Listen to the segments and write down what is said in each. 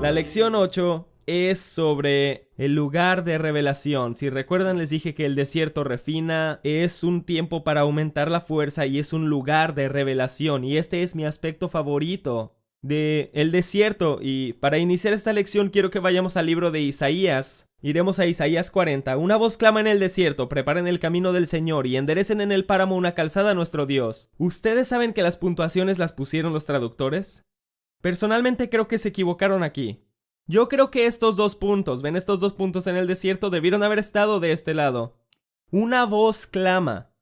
La lección 8 es sobre el lugar de revelación. Si recuerdan, les dije que el desierto refina, es un tiempo para aumentar la fuerza y es un lugar de revelación. Y este es mi aspecto favorito de el desierto. Y para iniciar esta lección quiero que vayamos al libro de Isaías. Iremos a Isaías 40. Una voz clama en el desierto: preparen el camino del Señor y enderecen en el páramo una calzada a nuestro Dios. ¿Ustedes saben que las puntuaciones las pusieron los traductores? Personalmente creo que se equivocaron aquí. Yo creo que estos dos puntos, ven estos dos puntos en el desierto, debieron haber estado de este lado. Una voz clama.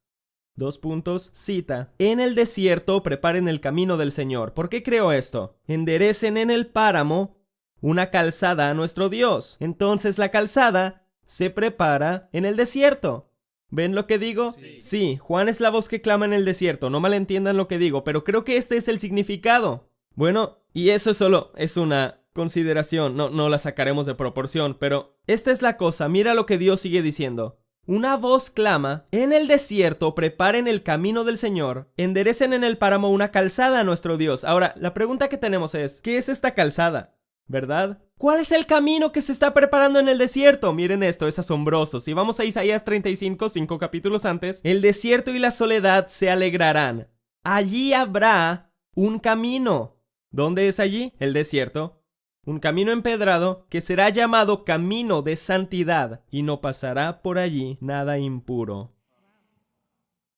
Dos puntos, cita. En el desierto preparen el camino del Señor. ¿Por qué creo esto? Enderecen en el páramo una calzada a nuestro Dios. Entonces la calzada se prepara en el desierto. ¿Ven lo que digo? Sí, Juan es la voz que clama en el desierto. No malentiendan lo que digo, pero creo que este es el significado. Bueno, y eso solo es una consideración, no la sacaremos de proporción, pero esta es la cosa. Mira lo que Dios sigue diciendo. Una voz clama: en el desierto preparen el camino del Señor, enderecen en el páramo una calzada a nuestro Dios. Ahora, la pregunta que tenemos es, ¿qué es esta calzada? ¿Verdad? ¿Cuál es el camino que se está preparando en el desierto? Miren esto, es asombroso. Si vamos a Isaías 35, 5 capítulos antes, el desierto y la soledad se alegrarán. Allí habrá un camino. ¿Dónde es allí? El desierto. Un camino empedrado que será llamado camino de santidad, y no pasará por allí nada impuro.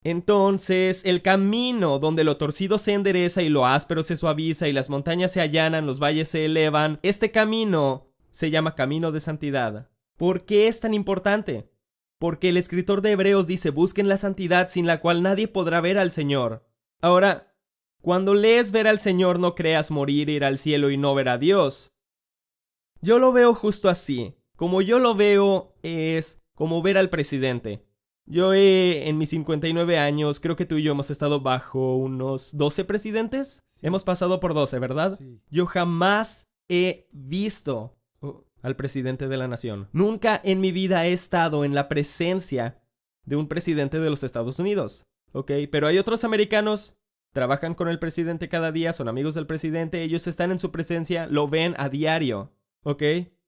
Entonces, el camino donde lo torcido se endereza y lo áspero se suaviza y las montañas se allanan, los valles se elevan, este camino se llama camino de santidad. ¿Por qué es tan importante? Porque el escritor de Hebreos dice: busquen la santidad sin la cual nadie podrá ver al Señor. Ahora, cuando lees ver al Señor, no creas morir, ir al cielo y no ver a Dios. Yo lo veo justo así. Como yo lo veo es como ver al presidente. En mis 59 años, creo que tú y yo hemos estado bajo unos 12 presidentes. Sí. Hemos pasado por 12, ¿verdad? Sí. Yo jamás he visto al presidente de la nación. Nunca en mi vida he estado en la presencia de un presidente de los Estados Unidos. ¿Ok? Pero hay otros americanos, trabajan con el presidente cada día, son amigos del presidente, ellos están en su presencia, lo ven a diario. ¿Ok?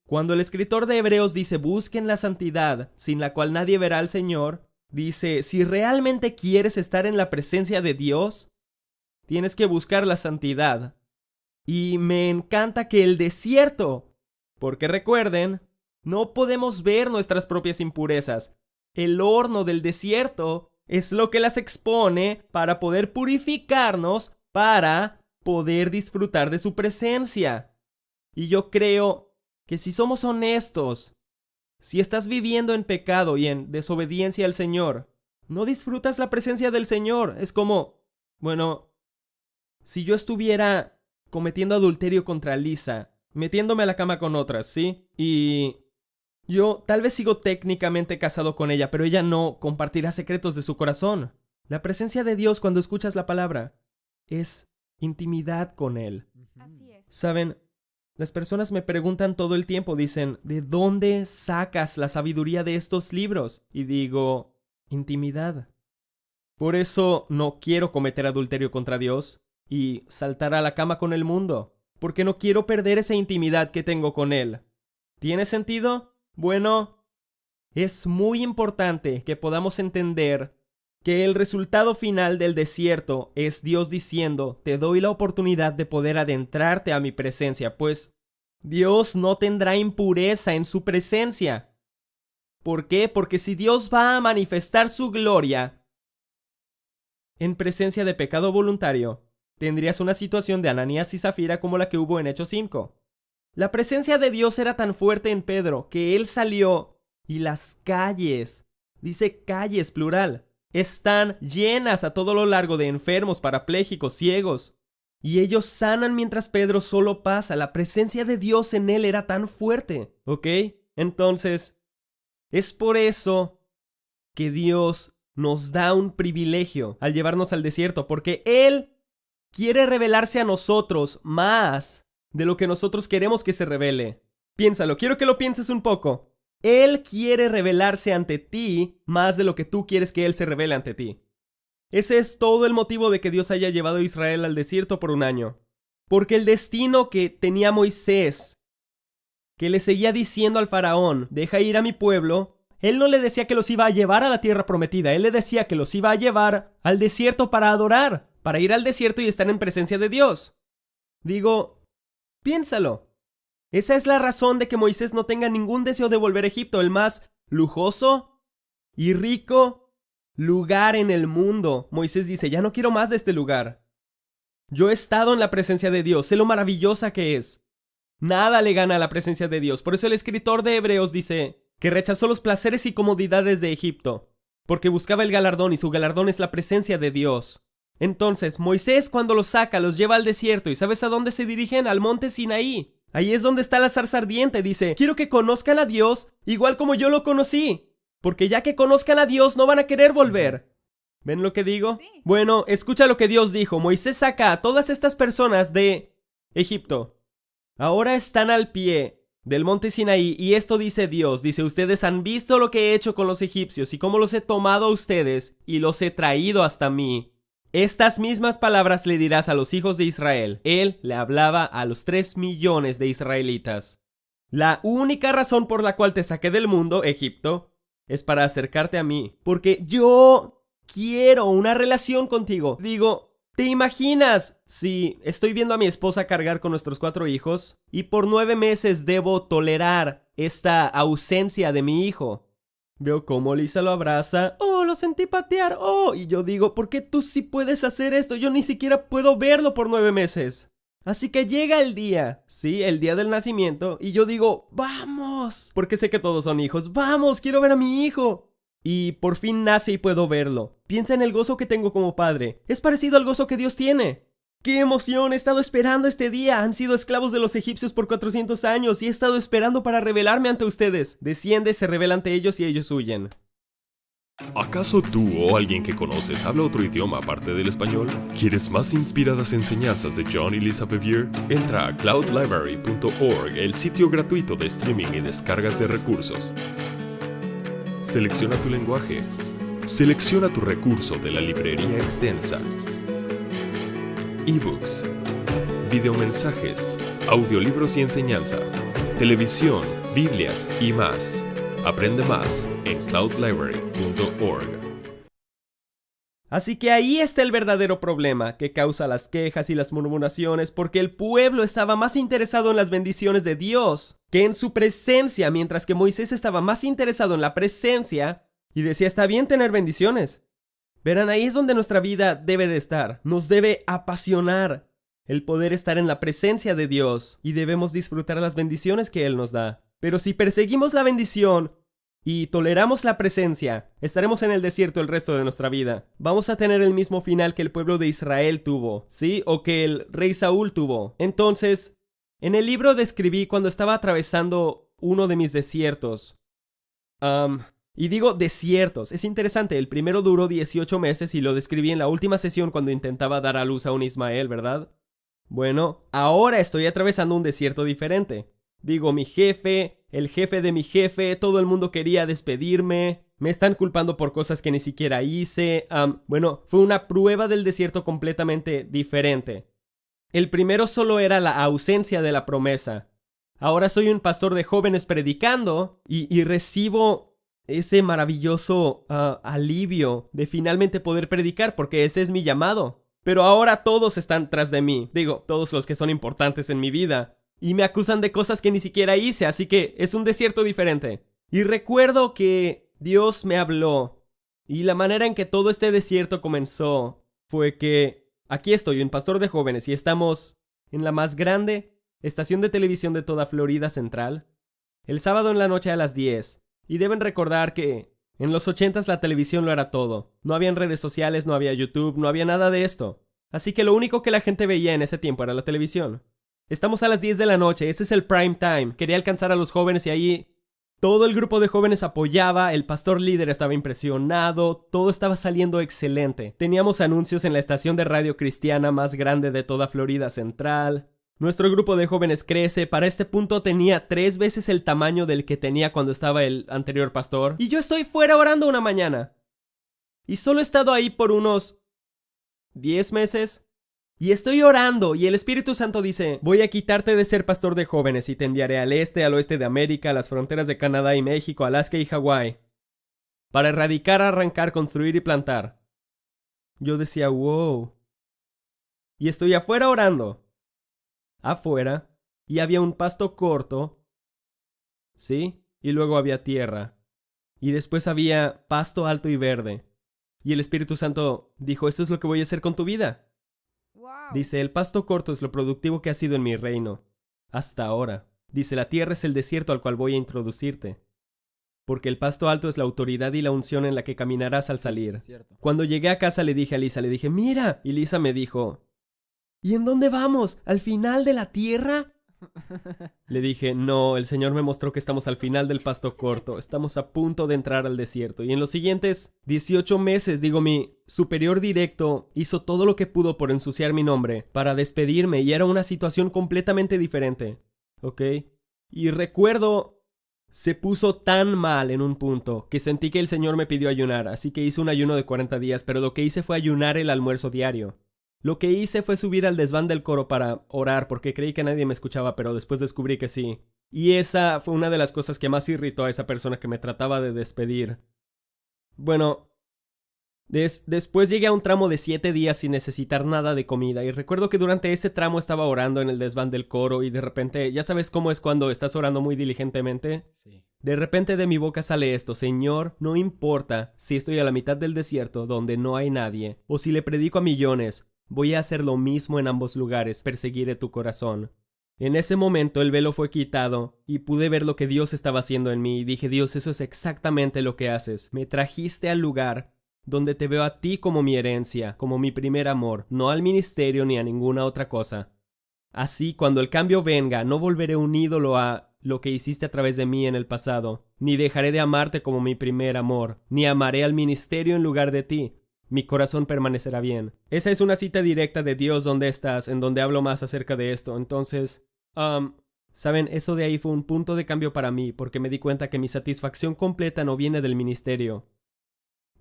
Cuando el escritor de Hebreos dice: busquen la santidad, sin la cual nadie verá al Señor, dice: si realmente quieres estar en la presencia de Dios, tienes que buscar la santidad. Y me encanta que el desierto, porque recuerden, no podemos ver nuestras propias impurezas. El horno del desierto es lo que las expone para poder purificarnos, para poder disfrutar de su presencia. Y yo creo que si somos honestos, si estás viviendo en pecado y en desobediencia al Señor, no disfrutas la presencia del Señor. Es como, bueno, si yo estuviera cometiendo adulterio contra Lisa, metiéndome a la cama con otras, ¿sí? Y yo tal vez sigo técnicamente casado con ella, pero ella no compartirá secretos de su corazón. La presencia de Dios, cuando escuchas la palabra, es intimidad con Él. Así es. ¿Saben? Las personas me preguntan todo el tiempo, dicen: ¿de dónde sacas la sabiduría de estos libros? Y digo: intimidad. Por eso no quiero cometer adulterio contra Dios y saltar a la cama con el mundo, porque no quiero perder esa intimidad que tengo con Él. ¿Tiene sentido? Bueno, es muy importante que podamos entender que el resultado final del desierto es Dios diciendo: te doy la oportunidad de poder adentrarte a mi presencia, pues Dios no tendrá impureza en su presencia. ¿Por qué? Porque si Dios va a manifestar su gloria en presencia de pecado voluntario, tendrías una situación de Ananías y Zafira como la que hubo en Hechos 5. La presencia de Dios era tan fuerte en Pedro que él salió y las calles, dice calles plural, están llenas a todo lo largo de enfermos, parapléjicos, ciegos. Y ellos sanan mientras Pedro solo pasa. La presencia de Dios en él era tan fuerte. ¿Ok? Entonces, es por eso que Dios nos da un privilegio al llevarnos al desierto. Porque Él quiere revelarse a nosotros más de lo que nosotros queremos que se revele. Piénsalo, quiero que lo pienses un poco. Él quiere revelarse ante ti más de lo que tú quieres que Él se revele ante ti. Ese es todo el motivo de que Dios haya llevado a Israel al desierto por un año. Porque el destino que tenía Moisés que le seguía diciendo al faraón, deja ir a mi pueblo, él no le decía que los iba a llevar a la tierra prometida, él le decía que los iba a llevar al desierto para adorar, para ir al desierto y estar en presencia de Dios. Digo, piénsalo. Esa es la razón de que Moisés no tenga ningún deseo de volver a Egipto, el más lujoso y rico lugar en el mundo. Moisés dice, ya no quiero más de este lugar. Yo he estado en la presencia de Dios, sé lo maravillosa que es. Nada le gana a la presencia de Dios. Por eso el escritor de Hebreos dice que rechazó los placeres y comodidades de Egipto, porque buscaba el galardón y su galardón es la presencia de Dios. Entonces, Moisés cuando los saca, los lleva al desierto y ¿sabes a dónde se dirigen? Al monte Sinaí. Ahí es donde está la zarza ardiente. Dice, quiero que conozcan a Dios igual como yo lo conocí, porque ya que conozcan a Dios no van a querer volver. ¿Ven lo que digo? Sí. Bueno, escucha lo que Dios dijo. Moisés saca a todas estas personas de Egipto. Ahora están al pie del monte Sinaí y esto dice Dios. Dice, ustedes han visto lo que he hecho con los egipcios y cómo los he tomado a ustedes y los he traído hasta mí. Estas mismas palabras le dirás a los hijos de Israel. Él le hablaba a los 3 millones de israelitas. La única razón por la cual te saqué del mundo, Egipto, es para acercarte a mí. Porque yo quiero una relación contigo. Digo, ¿te imaginas si estoy viendo a mi esposa cargar con nuestros 4 hijos y por 9 meses debo tolerar esta ausencia de mi hijo? Veo cómo Lisa lo abraza. Oh, lo sentí patear. Oh, y yo digo, ¿por qué tú sí puedes hacer esto? Yo ni siquiera puedo verlo por 9 meses. Así que llega el día, sí, el día del nacimiento, y yo digo, ¡vamos! Porque sé que todos son hijos. ¡Vamos! ¡Quiero ver a mi hijo! Y por fin nace y puedo verlo. Piensa en el gozo que tengo como padre. Es parecido al gozo que Dios tiene. ¡Qué emoción! He estado esperando este día. Han sido esclavos de los egipcios por 400 años y he estado esperando para revelarme ante ustedes. Desciende, se revela ante ellos y ellos huyen. ¿Acaso tú o alguien que conoces habla otro idioma aparte del español? ¿Quieres más inspiradas enseñanzas de John y Lisa Bevere? Entra a cloudlibrary.org, el sitio gratuito de streaming y descargas de recursos. Selecciona tu lenguaje. Selecciona tu recurso de la librería extensa. Ebooks, videomensajes, audiolibros y enseñanza, televisión, Biblias y más. Aprende más en cloudlibrary.org. Así que ahí está el verdadero problema que causa las quejas y las murmuraciones, porque el pueblo estaba más interesado en las bendiciones de Dios que en su presencia, mientras que Moisés estaba más interesado en la presencia y decía, está bien tener bendiciones. Verán, ahí es donde nuestra vida debe de estar. Nos debe apasionar el poder estar en la presencia de Dios y debemos disfrutar las bendiciones que Él nos da. Pero si perseguimos la bendición y toleramos la presencia, estaremos en el desierto el resto de nuestra vida. Vamos a tener el mismo final que el pueblo de Israel tuvo, ¿sí? O que el rey Saúl tuvo. Entonces, en el libro describí cuando estaba atravesando uno de mis desiertos. Y digo desiertos, es interesante, el primero duró 18 meses y lo describí en la última sesión cuando intentaba dar a luz a un Ismael, ¿verdad? Bueno, ahora estoy atravesando un desierto diferente. Digo, mi jefe, el jefe de mi jefe, todo el mundo quería despedirme, me están culpando por cosas que ni siquiera hice. Bueno, fue una prueba del desierto completamente diferente. El primero solo era la ausencia de la promesa. Ahora soy un pastor de jóvenes predicando y recibo ese maravilloso alivio de finalmente poder predicar porque ese es mi llamado. Pero ahora todos están tras de mí, digo, todos los que son importantes en mi vida, y me acusan de cosas que ni siquiera hice, así que es un desierto diferente. Y recuerdo que Dios me habló, y la manera en que todo este desierto comenzó fue que aquí estoy, un pastor de jóvenes, y estamos en la más grande estación de televisión de toda Florida Central, el sábado en la noche a las 10. Y deben recordar que en los 80s la televisión lo era todo. No habían redes sociales, no había YouTube, no había nada de esto. Así que lo único que la gente veía en ese tiempo era la televisión. Estamos a las 10 de la noche, ese es el prime time. Quería alcanzar a los jóvenes y ahí todo el grupo de jóvenes apoyaba, el pastor líder estaba impresionado, todo estaba saliendo excelente. Teníamos anuncios en la estación de radio cristiana más grande de toda Florida Central. Nuestro grupo de jóvenes crece, para este punto tenía 3 veces el tamaño del que tenía cuando estaba el anterior pastor. Y yo estoy fuera orando una mañana. Y solo he estado ahí por unos 10 meses. Y estoy orando y el Espíritu Santo dice, voy a quitarte de ser pastor de jóvenes y te enviaré al este, al oeste de América, a las fronteras de Canadá y México, Alaska y Hawái, para erradicar, arrancar, construir y plantar. Yo decía, wow. Y estoy afuera orando. Afuera. Y había un pasto corto. ¿Sí? Y luego había tierra. Y después había pasto alto y verde. Y el Espíritu Santo dijo, esto es lo que voy a hacer con tu vida. Dice, el pasto corto es lo productivo que ha sido en mi reino. Hasta ahora. Dice, la tierra es el desierto al cual voy a introducirte. Porque el pasto alto es la autoridad y la unción en la que caminarás al salir. Cuando llegué a casa le dije a Lisa, le dije, mira. Y Lisa me dijo, ¿y en dónde vamos? ¿Al final de la tierra? Le dije, no, el Señor me mostró que estamos al final del pasto corto, estamos a punto de entrar al desierto. Y en los siguientes 18 meses, mi superior directo hizo todo lo que pudo por ensuciar mi nombre, para despedirme, y era una situación completamente diferente, ¿ok? Y recuerdo, se puso tan mal en un punto, que sentí que el Señor me pidió ayunar, así que hice un ayuno de 40 días, pero lo que hice fue ayunar el almuerzo diario. Lo que hice fue subir al desván del coro para orar porque creí que nadie me escuchaba, pero después descubrí que sí. Y esa fue una de las cosas que más irritó a esa persona que me trataba de despedir. Bueno, después llegué a un tramo de 7 días sin necesitar nada de comida y recuerdo que durante ese tramo estaba orando en el desván del coro y de repente, ya sabes cómo es cuando estás orando muy diligentemente. Sí. De repente de mi boca sale esto, Señor, no importa si estoy a la mitad del desierto donde no hay nadie o si le predico a millones. Voy a hacer lo mismo en ambos lugares, perseguiré tu corazón. En ese momento el velo fue quitado y pude ver lo que Dios estaba haciendo en mí y dije, Dios, eso es exactamente lo que haces. Me trajiste al lugar donde te veo a ti como mi herencia, como mi primer amor, no al ministerio ni a ninguna otra cosa. Así, cuando el cambio venga, no volveré un ídolo a lo que hiciste a través de mí en el pasado, ni dejaré de amarte como mi primer amor, ni amaré al ministerio en lugar de ti. Mi corazón permanecerá bien. Esa es una cita directa de Dios, ¿dónde estás?, en donde hablo más acerca de esto. Entonces, ¿saben? Eso de ahí fue un punto de cambio para mí, porque me di cuenta que mi satisfacción completa no viene del ministerio.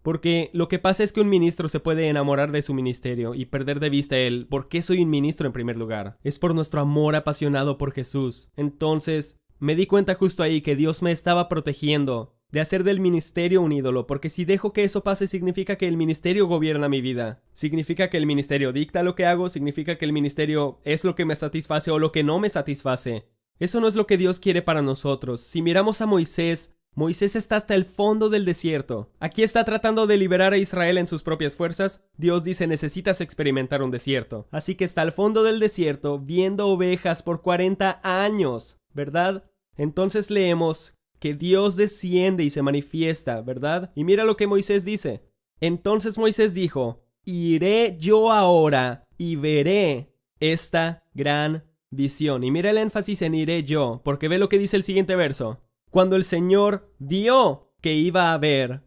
Porque lo que pasa es que un ministro se puede enamorar de su ministerio y perder de vista el ¿por qué soy un ministro en primer lugar? Es por nuestro amor apasionado por Jesús. Entonces, me di cuenta justo ahí que Dios me estaba protegiendo de hacer del ministerio un ídolo, porque si dejo que eso pase significa que el ministerio gobierna mi vida. Significa que el ministerio dicta lo que hago, significa que el ministerio es lo que me satisface o lo que no me satisface. Eso no es lo que Dios quiere para nosotros. Si miramos a Moisés, Moisés está hasta el fondo del desierto. Aquí está tratando de liberar a Israel en sus propias fuerzas. Dios dice, necesitas experimentar un desierto. Así que está al fondo del desierto, viendo ovejas por 40 años, ¿verdad? Entonces leemos que Dios desciende y se manifiesta, ¿verdad? Y mira lo que Moisés dice. Entonces Moisés dijo, iré yo ahora y veré esta gran visión. Y mira el énfasis en iré yo, porque ve lo que dice el siguiente verso. Cuando el Señor vio que iba a ver.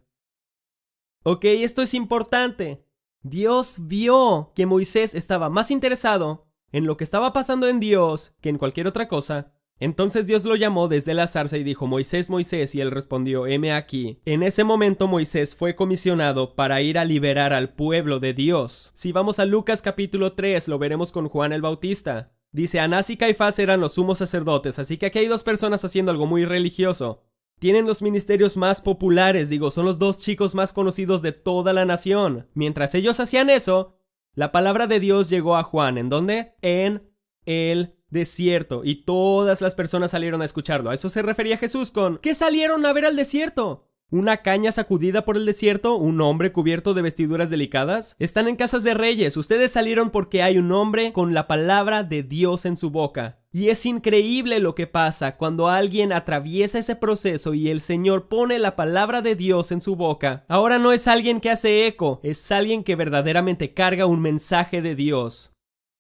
Ok, esto es importante. Dios vio que Moisés estaba más interesado en lo que estaba pasando en Dios que en cualquier otra cosa. Entonces Dios lo llamó desde la zarza y dijo, Moisés, Moisés, y él respondió, heme aquí. En ese momento Moisés fue comisionado para ir a liberar al pueblo de Dios. Si vamos a Lucas capítulo 3, lo veremos con Juan el Bautista. Dice, Anás y Caifás eran los sumos sacerdotes, así que aquí hay dos personas haciendo algo muy religioso. Tienen los ministerios más populares, son los dos chicos más conocidos de toda la nación. Mientras ellos hacían eso, la palabra de Dios llegó a Juan. ¿En dónde? En el desierto, y todas las personas salieron a escucharlo. A eso se refería Jesús con ¿qué salieron a ver al desierto? ¿Una caña sacudida por el desierto? ¿Un hombre cubierto de vestiduras delicadas? Están en casas de reyes. Ustedes salieron porque hay un hombre con la palabra de Dios en su boca. Y es increíble lo que pasa cuando alguien atraviesa ese proceso y el Señor pone la palabra de Dios en su boca. Ahora no es alguien que hace eco, es alguien que verdaderamente carga un mensaje de Dios.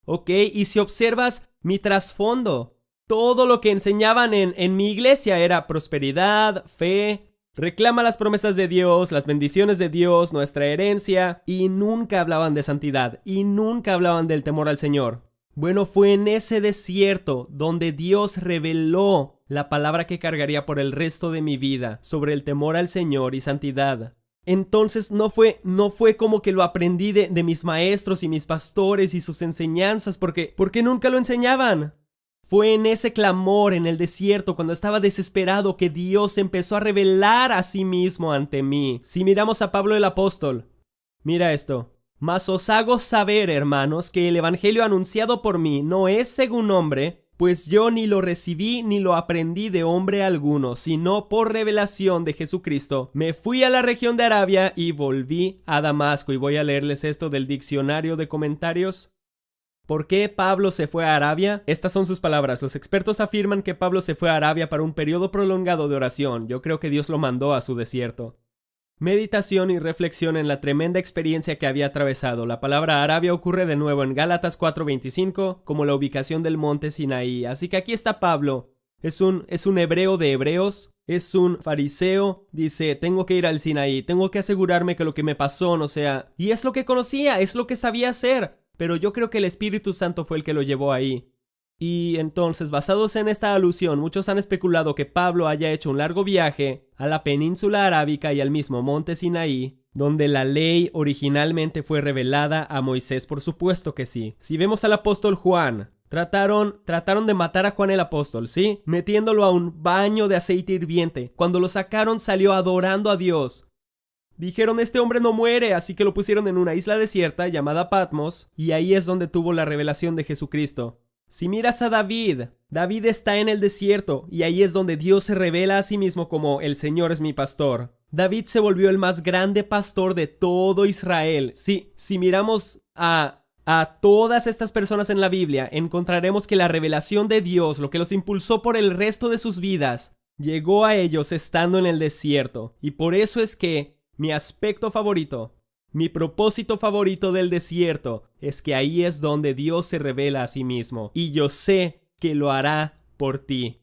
¿Ok? Y si observas mi trasfondo, todo lo que enseñaban en mi iglesia era prosperidad, fe, reclama las promesas de Dios, las bendiciones de Dios, nuestra herencia, y nunca hablaban de santidad, y nunca hablaban del temor al Señor. Bueno, fue en ese desierto donde Dios reveló la palabra que cargaría por el resto de mi vida sobre el temor al Señor y santidad. Entonces no fue como que lo aprendí de mis maestros y mis pastores y sus enseñanzas, porque nunca lo enseñaban. Fue en ese clamor en el desierto, cuando estaba desesperado, que Dios empezó a revelar a sí mismo ante mí. Si miramos a Pablo el apóstol, mira esto. Mas os hago saber, hermanos, que el evangelio anunciado por mí no es según hombre, pues yo ni lo recibí ni lo aprendí de hombre alguno, sino por revelación de Jesucristo. Me fui a la región de Arabia y volví a Damasco. Y voy a leerles esto del diccionario de comentarios. ¿Por qué Pablo se fue a Arabia? Estas son sus palabras. Los expertos afirman que Pablo se fue a Arabia para un periodo prolongado de oración. Yo creo que Dios lo mandó a su desierto. Meditación y reflexión en la tremenda experiencia que había atravesado. La palabra Arabia ocurre de nuevo en Gálatas 4:25 como la ubicación del monte Sinaí. Así que aquí está Pablo. Es un hebreo de hebreos. Es un fariseo. Dice, tengo que ir al Sinaí. Tengo que asegurarme que lo que me pasó no sea... Y es lo que conocía, es lo que sabía hacer. Pero yo creo que el Espíritu Santo fue el que lo llevó ahí. Y entonces, basados en esta alusión, muchos han especulado que Pablo haya hecho un largo viaje a la península arábica y al mismo monte Sinaí, donde la ley originalmente fue revelada a Moisés. Por supuesto que sí. Si vemos al apóstol Juan, trataron de matar a Juan el apóstol, ¿sí? Metiéndolo a un baño de aceite hirviente. Cuando lo sacaron, salió adorando a Dios. Dijeron, este hombre no muere, así que lo pusieron en una isla desierta llamada Patmos, y ahí es donde tuvo la revelación de Jesucristo. Si miras a David está en el desierto, y ahí es donde Dios se revela a sí mismo como el Señor es mi pastor. David se volvió el más grande pastor de todo Israel. Sí, si miramos a todas estas personas en la Biblia, encontraremos que la revelación de Dios, lo que los impulsó por el resto de sus vidas, llegó a ellos estando en el desierto. Y por eso es que mi aspecto favorito, mi propósito favorito del desierto es que ahí es donde Dios se revela a sí mismo. Y yo sé que lo hará por ti.